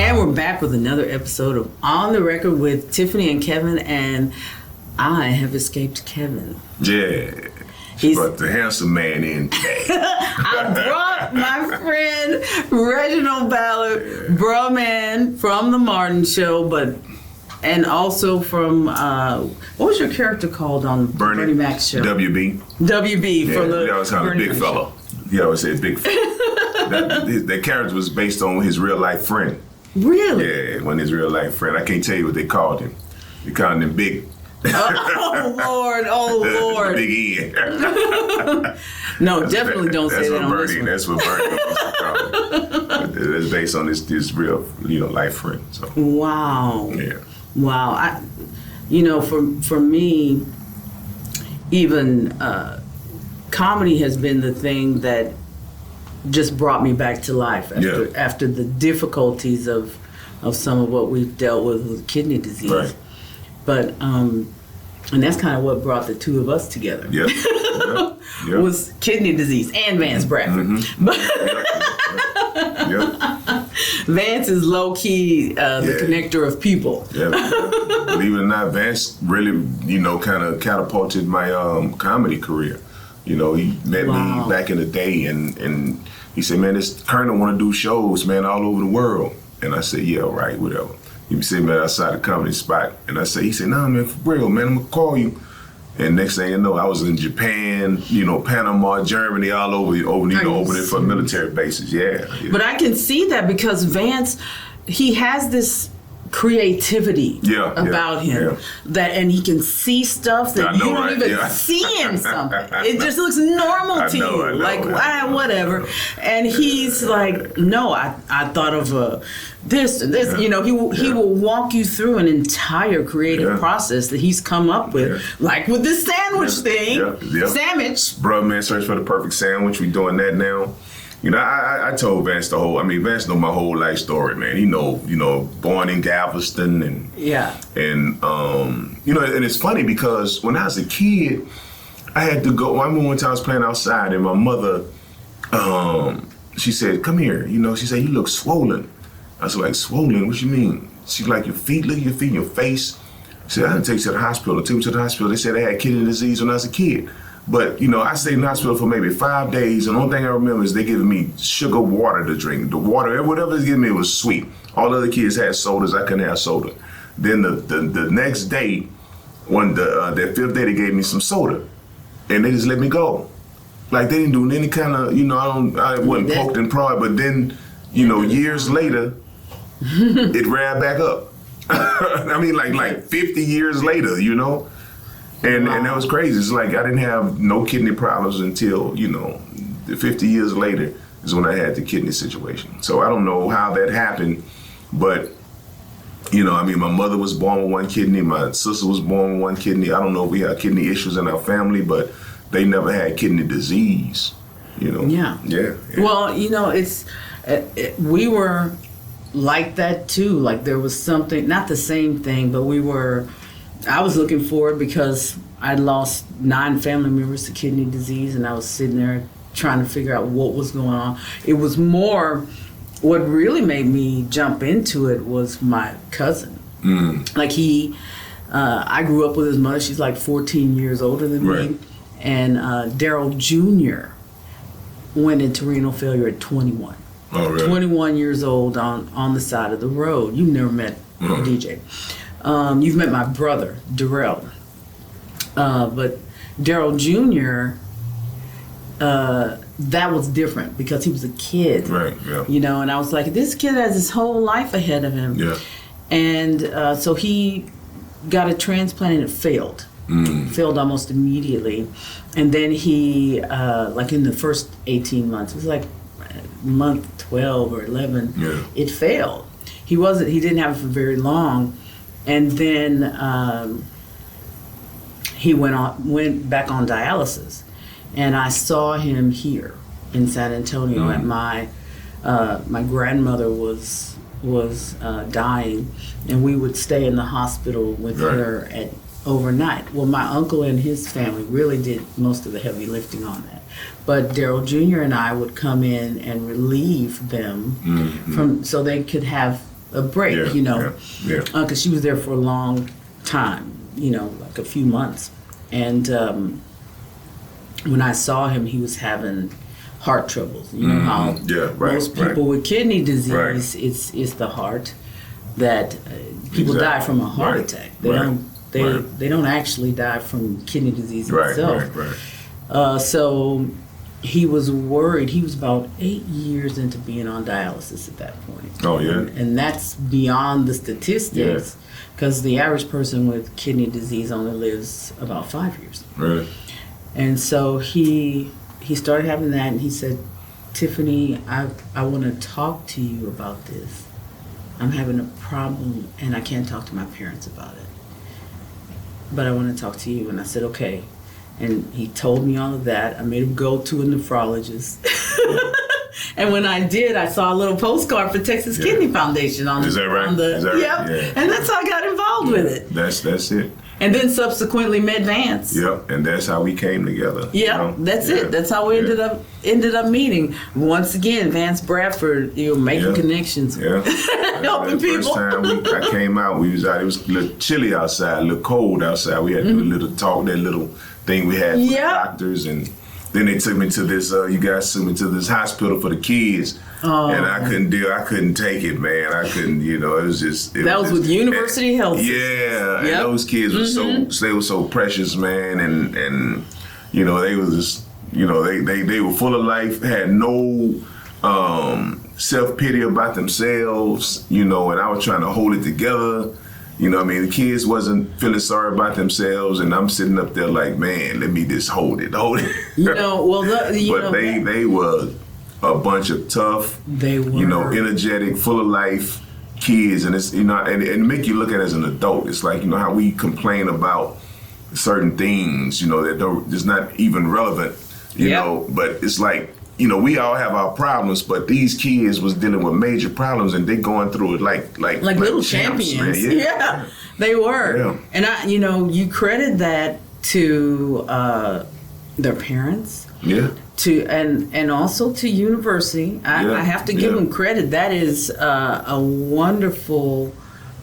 And we're back with another episode of On the Record with Tiffany and Kevin, and I have escaped Kevin. Yeah. He's brought the handsome man in today. I brought my friend Reginald Ballard, bruh man from The Martin Show, and also from, what was your character called on Bernie Mac's show? WB. WB from the he always called a big fellow. He always said big fellow. that character was based on his real life friend. Really? Yeah, one of his real life friend. I can't tell you what they called him. They called him Big. Oh Lord. Big E. No, definitely don't say that on Bernie, this one. That's what Bernie used to call him. It's based on this real, life friend. So. Wow. Yeah. Wow. For me, even comedy has been the thing that just brought me back to life after the difficulties of some of what we've dealt with kidney disease. Right. But and that's kind of what brought the two of us together. Yeah. Was kidney disease and Vance Bradford. Mm-hmm. Vance is low key the connector of people. Yeah. Believe it or not, Vance really, kind of catapulted my comedy career. He met me back in the day, and he said, "Man, this Colonel want to do shows, man, all over the world." And I said, "Yeah, right, whatever." He was sitting outside the comedy spot, and he said, "Nah, man, for real, man, I'm gonna call you." And next thing you know, I was in Japan, Panama, Germany, all over, opening for military bases. Yeah. But I can see that because Vance, he has this creativity about him and he can see stuff that you don't even see in something. It just looks normal to you, whatever. And he's like, "No, I thought of this and this." He will walk you through an entire creative process that he's come up with, like with this sandwich thing. Sandwich. Bro, man, search for the perfect sandwich. We doing that now. I told Vance Vance know my whole life story, man. He know, born in Galveston and and it's funny because when I was a kid, I had to go. I remember one time I was playing outside and my mother, she said, "Come here." She said, "You look swollen." I was like, "Swollen? What you mean?" She's like, "Your feet, look at your feet, your face." She said, "I didn't take you to the hospital." I took me to the hospital. They said I had kidney disease when I was a kid. But, I stayed in the hospital for maybe 5 days, and the only thing I remember is they giving me sugar water to drink. The water, whatever they gave me was sweet. All the other kids had sodas, I couldn't have soda. Then the next day, that fifth day, they gave me some soda, and they just let me go. Like, they didn't do any kind of, I wasn't poked and prodded, but then, years later, it ran back up. I mean, like 50 years later, And that was crazy. It's like I didn't have no kidney problems until, 50 years later is when I had the kidney situation. So I don't know how that happened, but, my mother was born with one kidney. My sister was born with one kidney. I don't know if we had kidney issues in our family, but they never had kidney disease, Yeah. Well, we were like that too. Like there was something, not the same thing, but I was looking forward because I'd lost 9 family members to kidney disease, and I was sitting there trying to figure out what was going on. It was more, what really made me jump into it was my cousin. Like I grew up with his mother. She's like 14 years older than me. And Daryl Jr. went into renal failure at 21. Oh, really? 21 years old on the side of the road. You've never met DJ. You've met my brother, Darrell. But Daryl Jr., that was different because he was a kid. Right, yeah. And I was like, this kid has his whole life ahead of him. Yeah. And so he got a transplant and it failed. Failed almost immediately. And then he, like in the first 18 months, it was like month 12 or 11, it failed. He didn't have it for very long. And then he went back on dialysis, and I saw him here in San Antonio. And my grandmother was dying, and we would stay in the hospital with her overnight. Well, my uncle and his family really did most of the heavy lifting on that, but Daryl Jr. and I would come in and relieve them from so they could have a break, Yeah, you know, yeah. because she was there for a long time, you know, like a few months. And when I saw him, he was having heart troubles. You know how most people with kidney disease, it's the heart that people die from a heart attack. They don't actually die from kidney disease itself. So he was worried. He was about 8 years into being on dialysis at that point. Oh, yeah. And that's beyond the statistics, because the average person with kidney disease only lives about 5 years. Right. And so he started having that, and he said, Tiffany, I want to talk to you about this. I'm having a problem, and I can't talk to my parents about it. But I want to talk to you. And I said, okay. And he told me all of that. I made him go to a nephrologist. And when I did, I saw a little postcard for Texas Kidney Foundation on Is that right? And that's how I got involved with it. That's it. And then subsequently met Vance. Yep, and that's how we came together. Yeah, that's it. That's how we ended up meeting. Once again, Vance Bradford, making connections. Yeah. Helping people. First time I came out, we was out, it was a little chilly outside, a little cold outside. We had to do a little talk, that little thing we had for the doctors, and then they took me to this, you guys took me to this hospital for the kids. Oh. And I couldn't take it, man. I couldn't, it was just. That was with University Health. Yeah, and those kids were they were so precious, man, and they was just, they were full of life, had no self-pity about themselves, and I was trying to hold it together. The kids wasn't feeling sorry about themselves, and I'm sitting up there like, man, let me just hold it. They were a bunch of tough, they were, energetic, full of life kids, and it's and make you look at it as an adult. It's like how we complain about certain things, that it's not even relevant, But it's like we all have our problems, but these kids was dealing with major problems, and they going through it like little champions. Yeah, they were. Yeah. And you credit that to their parents. Yeah. And also to university. I have to give them credit. That is a wonderful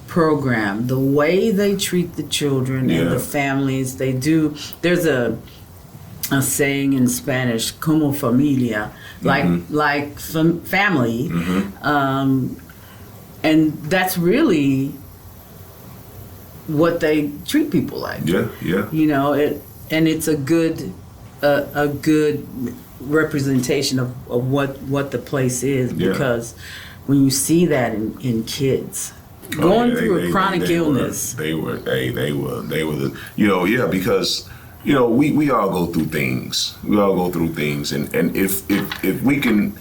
program. The way they treat the children and the families, they do. There's a saying in Spanish, como familia, like family, and that's really what they treat people like. And it's a good representation of what the place is, because when you see that in kids going through a chronic illness, they were because we all go through things. And if we can,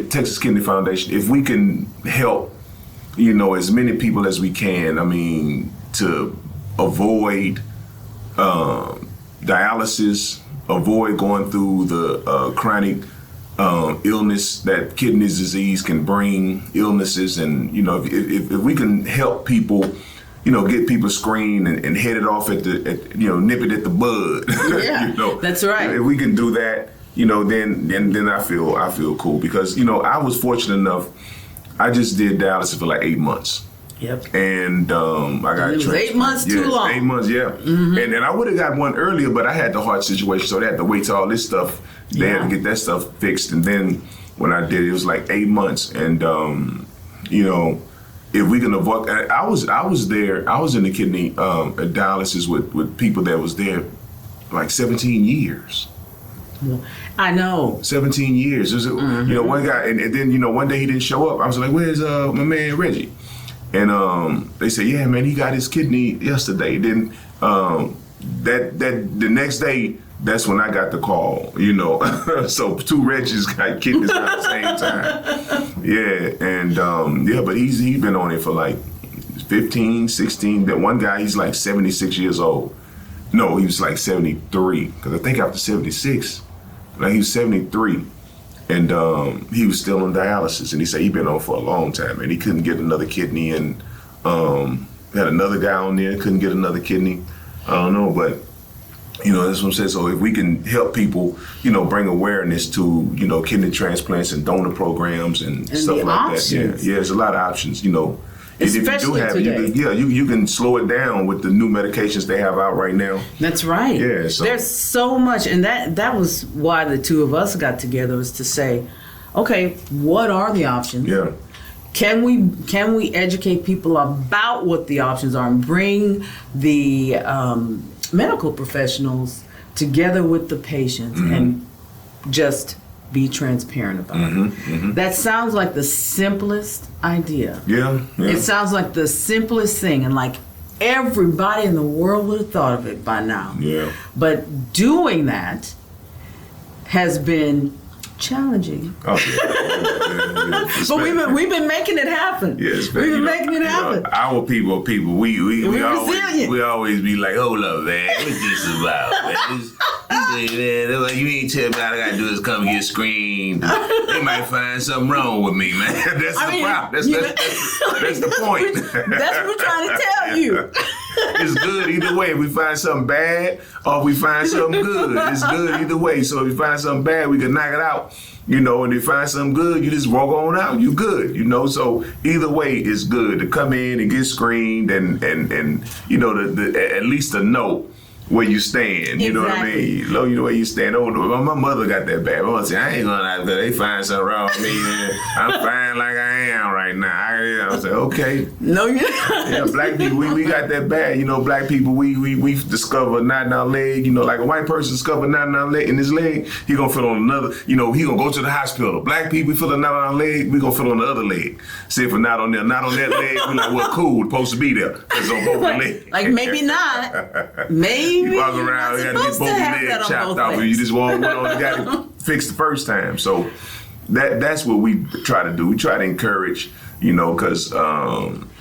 Texas Kidney Foundation, if we can help, as many people as we can, to avoid dialysis, avoid going through the chronic illness that kidney disease can bring, illnesses, and if we can help people, get people screened and head it off nip it at the bud. That's right. If we can do that, then I feel cool, because I was fortunate enough. I just did dialysis for like 8 months. Yep. And I got. It was 8 months too long. 8 months, yeah. Mm-hmm. And then I would have got one earlier, but I had the heart situation, so they had to wait till all this stuff. They had to get that stuff fixed, and then when I did, it was like 8 months. And if we can avoid, I was there. I was in the kidney dialysis with people that was there like 17 years. I know. 17 years. There's one guy, and then one day he didn't show up. I was like, "Where's my man Reggie?" And they said, "Yeah, man, he got his kidney yesterday." Then that the next day, that's when I got the call. So 2 Reggies got kidneys at the same time. Yeah, and but he's been on it for like 15, 16. That one guy, he's like 76 years old. No, he was like 73, because I think after 76, he was 73. And he was still on dialysis, and he said he'd been on for a long time, and he couldn't get another kidney, and had another guy on there, couldn't get another kidney. I don't know, but That's what I'm saying. So if we can help people, bring awareness to, kidney transplants and donor programs and stuff like options. that. Yeah, there's a lot of options, Especially if you do have, today. you can slow it down with the new medications they have out right now. That's right. Yeah, so. There's so much, and that was why the two of us got together, was to say, okay, what are the options? Yeah. Can we educate people about what the options are and bring the medical professionals together with the patients and just be transparent about it. That sounds like the simplest idea. Yeah. It sounds like the simplest thing, and like everybody in the world would have thought of it by now. Yeah. But doing that has been challenging. Oh, yeah. But we've been making it happen. Yes, we've been making it happen. Our people, we resilient. we always be like, hold up, man, what's this about, man? You ain't tell me all I gotta do is come get screened. They might find something wrong with me, man. That's the problem. That's the point. That's what we're trying to tell you. It's good either way. If we find something bad or if we find something good, it's good either way. So if we find something bad, we can knock it out. And if you find something good, you just walk on out. You good, So either way, it's good to come in and get screened and at least to know where you stand. You know what I mean? You know where you stand. Oh, my mother got that bad. My mother said, I ain't going out there. They find something wrong with me. I'm fine like I am right now. I said, okay. No, you're not. Yeah, black people, we got that bad. Black people, we discover a knot in our leg. Like a white person discover a knot in our leg, in his leg, he gonna feel on another. He gonna go to the hospital. Black people, we feel a knot on our leg, we gonna feel on the other leg. See if a knot on there, not on that leg, we like, well, cool, supposed to be there. It's on both legs. Like maybe not. Maybe. You walk around, you gotta get both legs chopped off. You just want one on, you got it fixed the first time. So that's what we try to do. We try to encourage, because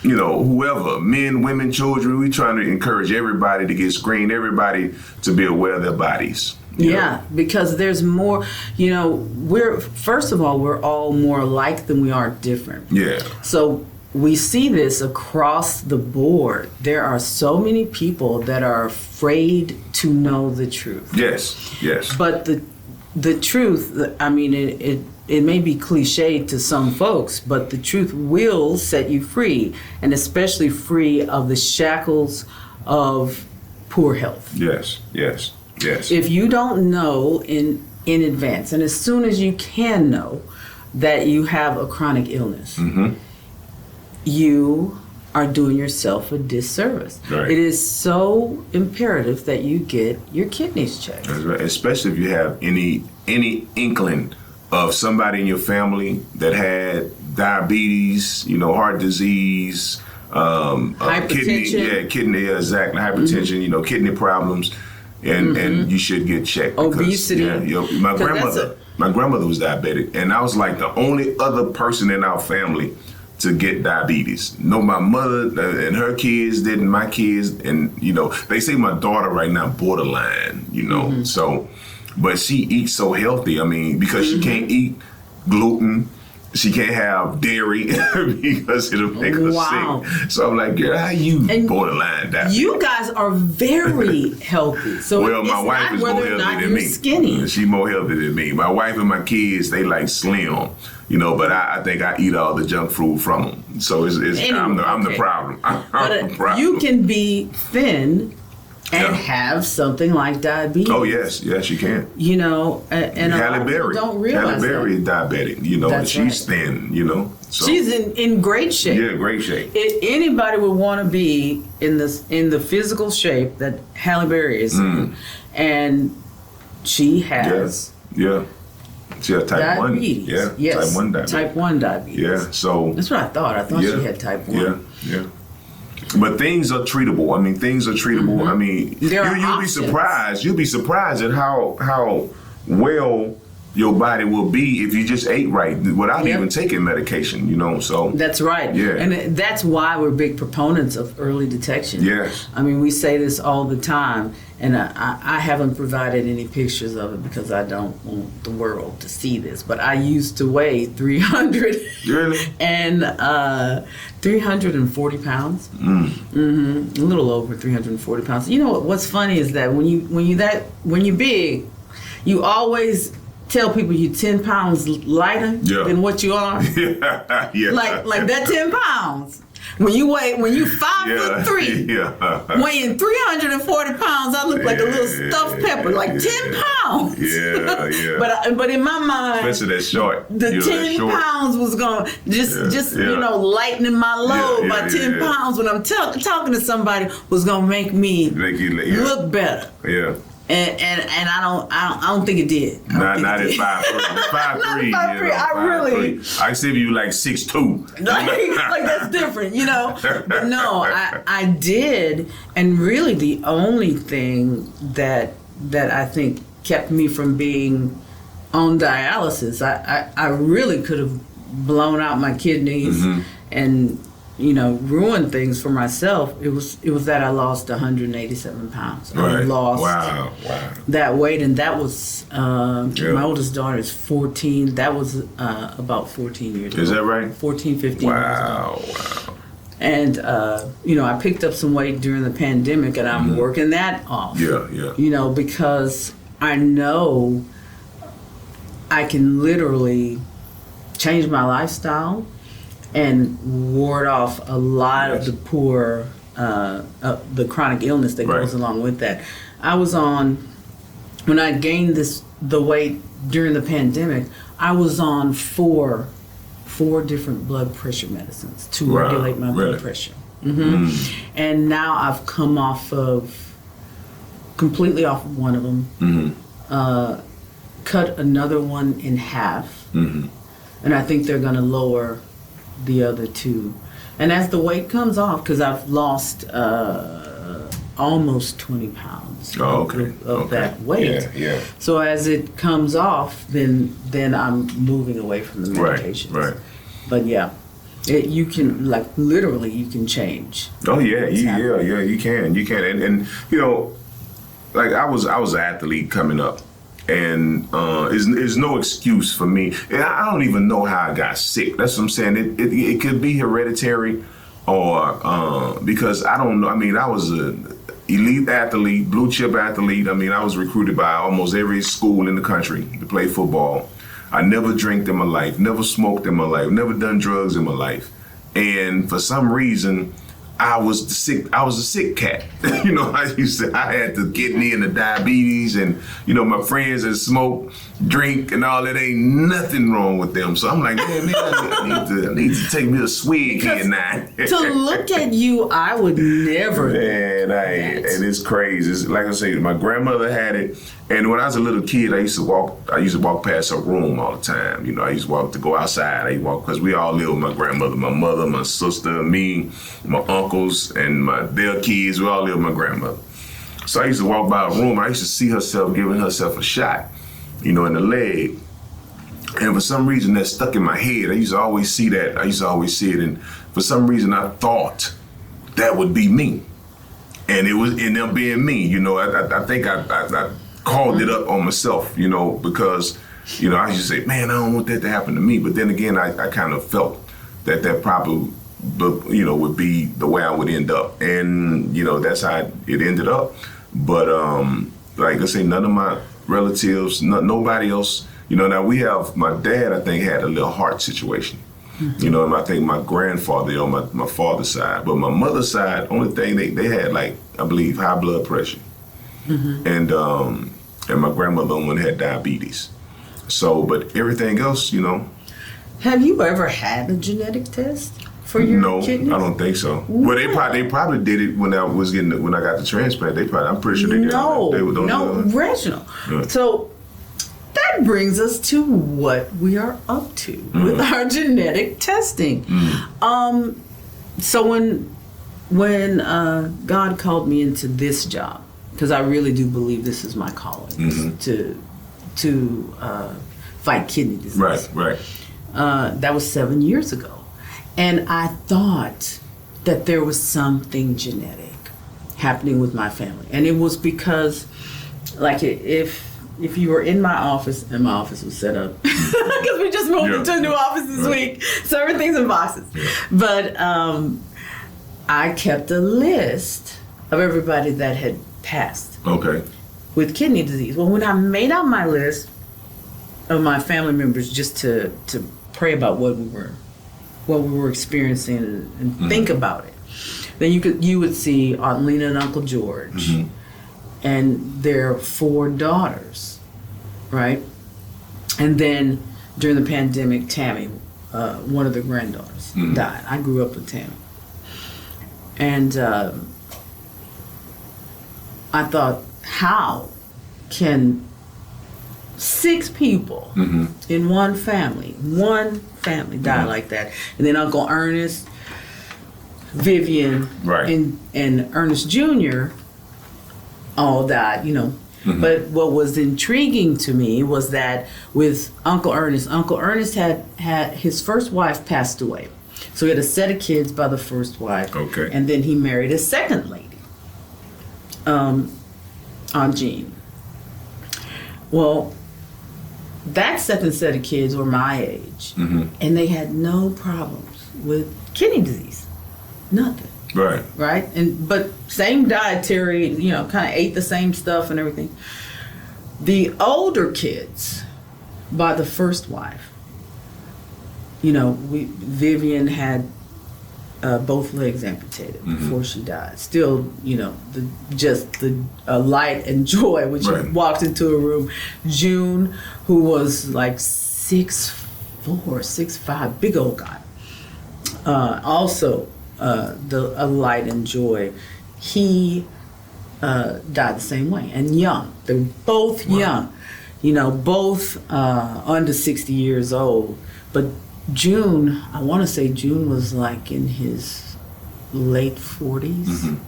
whoever, men, women, children, we trying to encourage everybody to get screened, everybody to be aware of their bodies. Yeah, because there's more, we're all more alike than we are different. Yeah. So we see this across the board. There are so many people that are afraid to know the truth. Yes. But the truth, I mean, it may be cliche to some folks, but the truth will set you free, and especially free of the shackles of poor health. Yes. If you don't know in advance, and as soon as you can know that you have a chronic illness, you are doing yourself a disservice. Right. It is so imperative that you get your kidneys checked. That's right. Especially if you have any inkling of somebody in your family that had diabetes, heart disease, hypertension, kidney, exactly, hypertension, kidney problems, and you should get checked. Obesity. My grandmother was diabetic, and I was like the only other person in our family to get diabetes. No, my mother and her kids didn't, my kids, and they say my daughter right now borderline, so, but she eats so healthy, because she can't eat gluten, she can't have dairy because it'll make her sick. So I'm like, girl, how you borderline diabetes? You guys are very healthy. So well, my wife is more healthy than me. Skinny. She's more healthy than me. My wife and my kids, they like slim. But I think I eat all the junk food from them. So I'm the problem. I'm the problem. You can be thin and have something like diabetes. Oh yes, you can. And Halle Berry. Don't realize Halle Berry is diabetic. That's she's right. thin. So. She's in great shape. Yeah, great shape. Anybody would want to be in the physical shape that Halle Berry is in, and she has. Yeah. She has type diabetes. 1. Yeah. Yes. Type 1 diabetes. Type 1 diabetes. Yeah. So that's what I thought. I thought she had type 1. Yeah. But things are treatable. Things are treatable. You'll be surprised. You'll be surprised at how well your body will be if you just ate right without even taking medication, so. That's right. Yeah. And that's why we're big proponents of early detection. Yes. We say this all the time. and I haven't provided any pictures of it because I don't want the world to see this. But I used to weigh 300 Really? and 340 pounds. A little over 340 pounds. You know what's funny is that when you're big, you always tell people you're 10 pounds lighter than what you are. Yeah. Like that 10 pounds. When you 5'3", weighing 340 pounds, I look like a little stuffed pepper, like 10 pounds. Yeah. But in my mind, especially that short. The 10 pounds was going to lightening my load by 10 pounds when I'm talking to somebody was going to make me look better. Yeah. And I don't think it did. Not at 5'3". 5'3". I see you like 6'2". like that's different, But no, I did, and really the only thing that I think kept me from being on dialysis, I really could have blown out my kidneys and ruined things for myself. It was that I lost 187 pounds. Right. I lost that weight, and that was my oldest daughter is 14. That was about 14 years ago. Is that right? 14, 15 years ago. Wow. And I picked up some weight during the pandemic, and I'm working that off. Yeah. Because I know I can literally change my lifestyle and ward off a lot of the poor, the chronic illness that goes along with that. I was on, when I gained the weight during the pandemic, I was on four different blood pressure medicines to regulate my blood pressure. And now I've come completely off of one of them, cut another one in half, and I think they're going to lower the other two. And as the weight comes off, because I've lost almost 20 pounds of that weight. Yeah. So as it comes off, then I'm moving away from the medications. Right. But yeah, you can literally you can change. Oh yeah, you can, and I was an athlete coming up. And there's no excuse for me. And I don't even know how I got sick. That's what I'm saying. It could be hereditary, or because I don't know. I mean, I was an elite athlete, blue chip athlete. I mean, I was recruited by almost every school in the country to play football. I never drank in my life, never smoked in my life, never done drugs in my life. And for some reason, I was a sick cat. I had the kidney and the diabetes, and my friends that smoke, drink, and all that. Ain't nothing wrong with them. So I'm like, man, I need to take me a swig here now. To look at you, I would never. Man, and it's crazy. It's, like I say, my grandmother had it, and when I was a little kid, I used to walk past her room all the time. I used to walk to go outside. I used to walk because we all lived with my grandmother, my mother, my sister, me, my uncles, and their kids. We all lived with my grandmother. So I used to walk by her room. I used to see herself giving herself a shot, in the leg. And for some reason, that stuck in my head. I used to always see that. I used to always see it. And for some reason, I thought that would be me. And it was in them being me. I think I called it up on myself, because, I used to say, man, I don't want that to happen to me. But then again, I kind of felt that probably, would be the way I would end up. And, that's how it ended up. But like I say, none of my relatives, nobody else, now we have, my dad, I think, had a little heart situation. And I think my grandfather on my father's side. But my mother's side, only thing they had, I believe, high blood pressure. And my grandmother one had diabetes. So, but everything else, Have you ever had a genetic test for your kidneys? No, I don't think so. Well, they probably did it when I got the transplant. I'm pretty sure they did. No, Reginald. Yeah. So that brings us to what we are up to with our genetic testing. So when God called me into this job, because I really do believe this is my calling, to fight kidney disease. Right. That was 7 years ago. And I thought that there was something genetic happening with my family. And it was because, like, if you were in my office, and my office was set up, because we just moved into a new office this week, so everything's in boxes. Yeah. But I kept a list of everybody that had passed. Okay. With kidney disease. Well, when I made out my list of my family members, just to pray about what we were experiencing and think about it, then you would see Aunt Lena and Uncle George and their 4 daughters, right? And then during the pandemic, Tammy, one of the granddaughters, died. I grew up with Tammy. And I thought, how can 6 people in one family die like that? And then Uncle Ernest, Vivian, and Ernest Jr. all died, you know. But what was intriguing to me was that with Uncle Ernest had his first wife passed away. So he had a set of kids by the first wife. Okay. And then he married a second lady, Aunt Jean. Well, that second set of kids were my age, and they had no problems with kidney disease. Nothing. Right? But same dietary, you know, kind of ate the same stuff and everything. The older kids, by the first wife, you know, Vivian had both legs amputated before she died. Still, you know, the light and joy when she walked into a room. June, who was like 6'4", 6'5", big old guy. Also, a light and joy. He died the same way, and young. They were both young, you know, both under 60 years old. But June, I want to say June was like in his late 40s,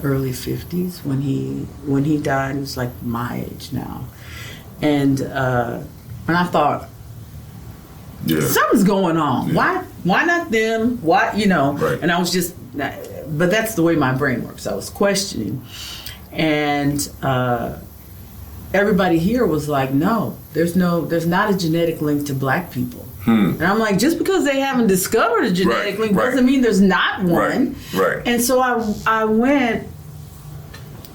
early 50s when he died. He was like my age now, and I thought, something's going on. Why not them? Why, you know? And I was just, but that's the way my brain works. I was questioning, and everybody here was like, no, there's not a genetic link to Black people. And I'm like, just because they haven't discovered a genetic link doesn't mean there's not one. And so I went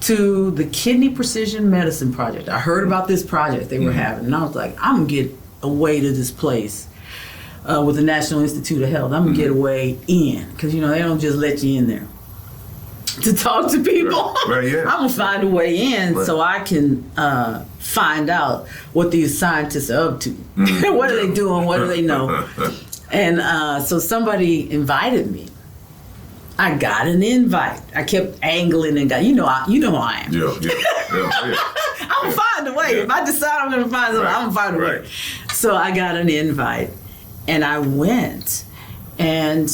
to the Kidney Precision Medicine Project. I heard about this project they were having, and I was like, I'm gonna get away to this place with the National Institute of Health. I'm gonna get away in, because you know they don't just let you in there to talk to people. I'm gonna find a way in so I can find out what these scientists are up to. What are they doing? What do they know? And so somebody invited me. I got an invite. I kept angling and got, you know who I am. I'm gonna find a way. If I decide I'm gonna find something, I'm gonna find a way. So I got an invite, and I went, and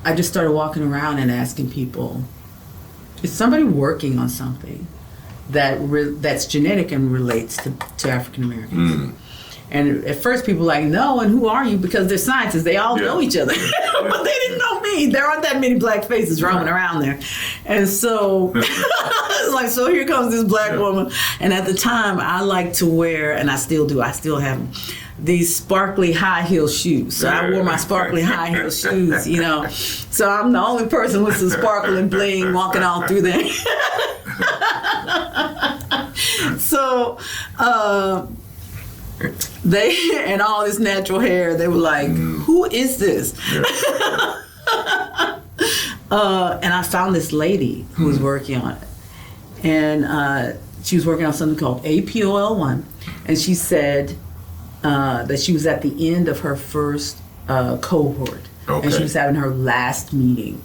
I just started walking around and asking people, is somebody working on something that's genetic and relates to African Americans? And at first people were like, no, and who are you? Because they're scientists, they all know each other. But they didn't know me. There aren't that many Black faces roaming around there. And so, it's like, so here comes this Black woman. And at the time, I liked to wear, and I still do, I still have them, these sparkly high heel shoes. So I wore my sparkly high heel shoes, you know. So I'm the only person with some sparkle and bling walking all through there. So, they, and all this natural hair, they were like, who is this? And I found this lady who was working on it. And she was working on something called APOL1. And she said that she was at the end of her first cohort. And she was having her last meeting.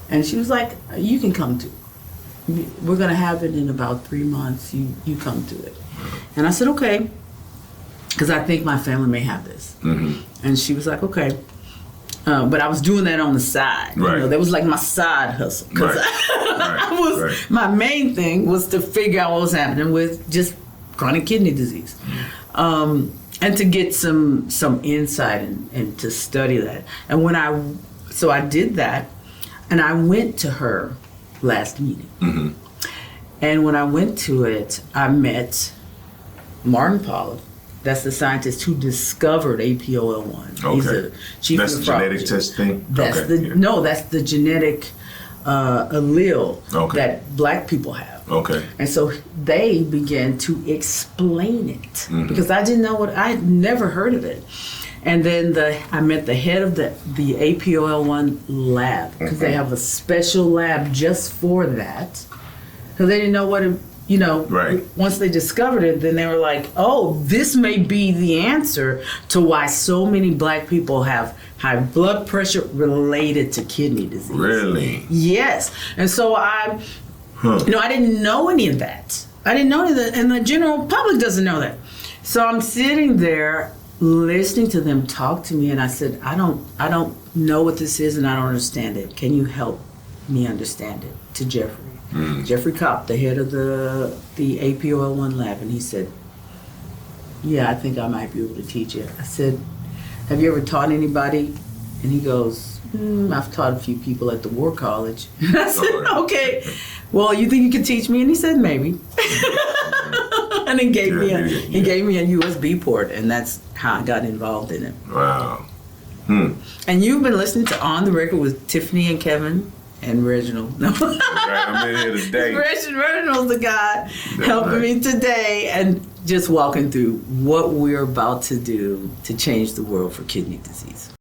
And she was like, you can come to it. We're going to have it in about 3 months. You come to it. And I said, okay. Because I think my family may have this. And she was like, okay. But I was doing that on the side. You know, that was like my side hustle. Because my main thing was to figure out what was happening with just chronic kidney disease. And to get some insight and to study that. And so I did that, and I went to her last meeting. And when I went to it, I met Martin Pollard. That's the scientist who discovered APOL1. Okay. He's a chief That's the genetic test thing? That's that's the genetic allele that black people have. Okay. And so they began to explain it because I didn't know I had never heard of it. And then I met the head of the APOL1 lab because they have a special lab just for that. Because they didn't know what it, once they discovered it, then they were like, oh, this may be the answer to why so many black people have high blood pressure related to kidney disease. Really? Yes. And so I didn't know any of that. I didn't know any of that, and the general public doesn't know that. So I'm sitting there listening to them talk to me, and I said, I don't know what this is, and I don't understand it. Can you help me understand it? To Jeffrey. Jeffrey Kopp, the head of the APOL1 lab, and he said, yeah, I think I might be able to teach it. I said, have you ever taught anybody? And he goes, I've taught a few people at the War College. And I said, okay, well, you think you can teach me? And he said, maybe. And then gave me a USB port, and that's how I got involved in it. Wow. And you've been listening to On the Record with Tiffany and Kevin and Reginald. No. Right, I'm in here today. Reginald's the guy helping me today and just walking through what we're about to do to change the world for kidney disease.